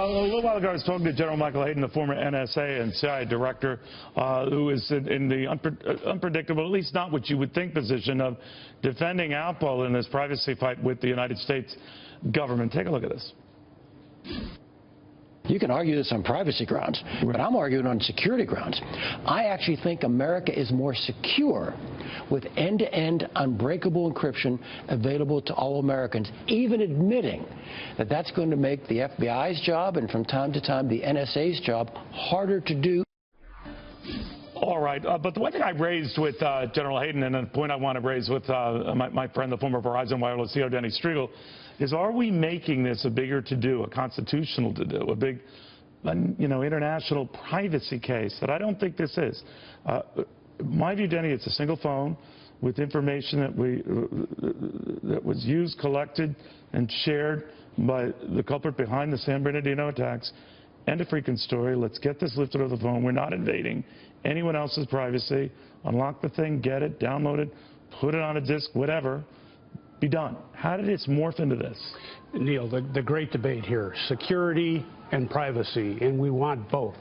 A little while ago, I was talking to General Michael Hayden, the former NSA and CIA director, who is in the unpredictable, at least not what you would think, position of defending Apple in this privacy fight with the United States government. Take a look at this. You can argue this on privacy grounds, but I'm arguing on security grounds. I actually think America is more secure with end-to-end unbreakable encryption available to all Americans, even admitting that that's going to make the FBI's job and from time to time the NSA's job harder to do. All right, but the one thing I raised with General Hayden, and a point I want to raise with my friend, the former Verizon Wireless CEO, Denny Strigl, is are we making this a bigger to-do, a constitutional to-do, a big, international privacy case that I don't think this is. My view, Denny, it's a single phone with information that was used, collected, and shared by the culprit behind the San Bernardino attacks. End of freaking story. Let's get this lifted off the phone. We're not invading anyone else's privacy. Unlock the thing, get it, download it, put it on a disk, whatever. Be done. How did it morph into this? Neil, the great debate here, security and privacy, and we want both,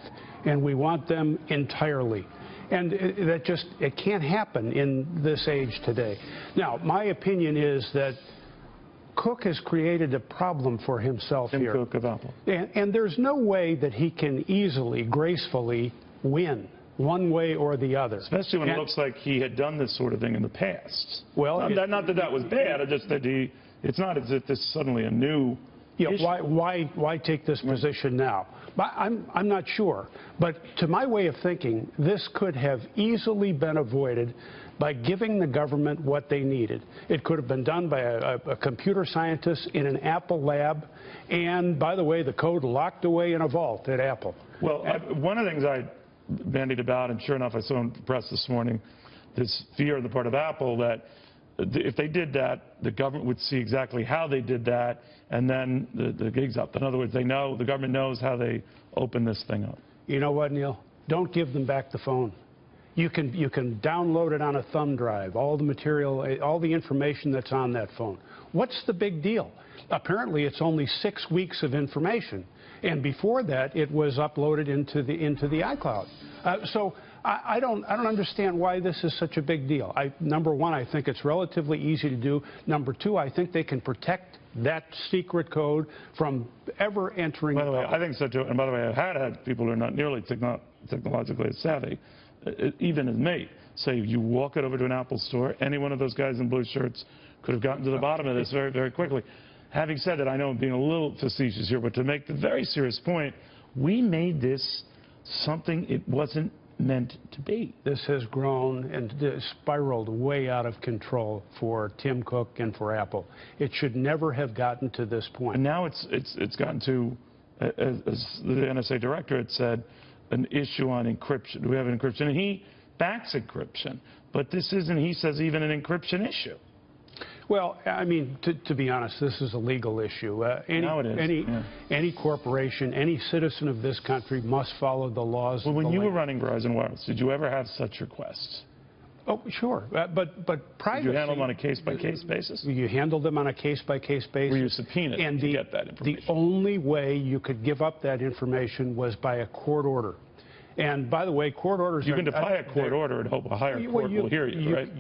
and we want them entirely. And it can't happen in this age today. Now, my opinion is that Cook has created a problem for himself here. Cook of Apple. And there's no way that he can easily, gracefully win one way or the other. Especially when it looks like he had done this sort of thing in the past. Well, not that that was bad, just that it's not as if this is suddenly a new issue. Why take this position now? I'm not sure. But to my way of thinking, this could have easily been avoided by giving the government what they needed. It could have been done by a computer scientist in an Apple lab, and, by the way, the code locked away in a vault at Apple. Well, one of the things I bandied about, and sure enough, I saw in the press this morning, this fear on the part of Apple that if they did that, the government would see exactly how they did that, and then the gig's up. In other words, the government knows how they open this thing up. You know what, Neil? Don't give them back the phone. You can download it on a thumb drive, all the material, all the information that's on that phone. What's the big deal? Apparently, it's only 6 weeks of information, and before that, it was uploaded into the iCloud. So I don't understand why this is such a big deal. Number one, I think it's relatively easy to do. Number two, I think they can protect that secret code from ever entering. By the way, I think so too. And by the way, I've had people who are not nearly technologically as savvy, even as me, say you walk it over to an Apple store, any one of those guys in blue shirts could have gotten to the bottom of this very, very quickly. Having said that, I know I'm being a little facetious here, but to make the very serious point, we made this something it wasn't meant to be. This has grown and spiraled way out of control for Tim Cook and for Apple. It should never have gotten to this point. And now it's gotten to, as the NSA director had said, an issue on encryption. Do we have an encryption? And he backs encryption. But this isn't, he says, even an encryption issue. Well, I mean, to be honest, this is a legal issue. Now it is. Any corporation, any citizen of this country must follow the laws. Well, when you were running Verizon Wireless, did you ever have such requests? Oh, sure. But privacy... Did you handle them on a case-by-case basis? You handled them on a case-by-case basis. Were you subpoenaed to get that information? The only way you could give up that information was by a court order. And by the way, court orders... You can defy a court order and hope a higher court will hear you, right?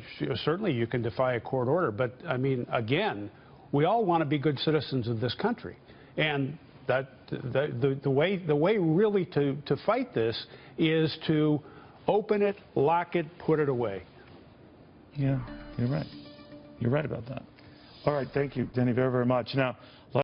Certainly you can defy a court order. But, I mean, again, we all want to be good citizens of this country. And the way really to fight this is to open it, lock it, put it away. Yeah, you're right. You're right about that. All right, thank you, Denny, very, very much. Now,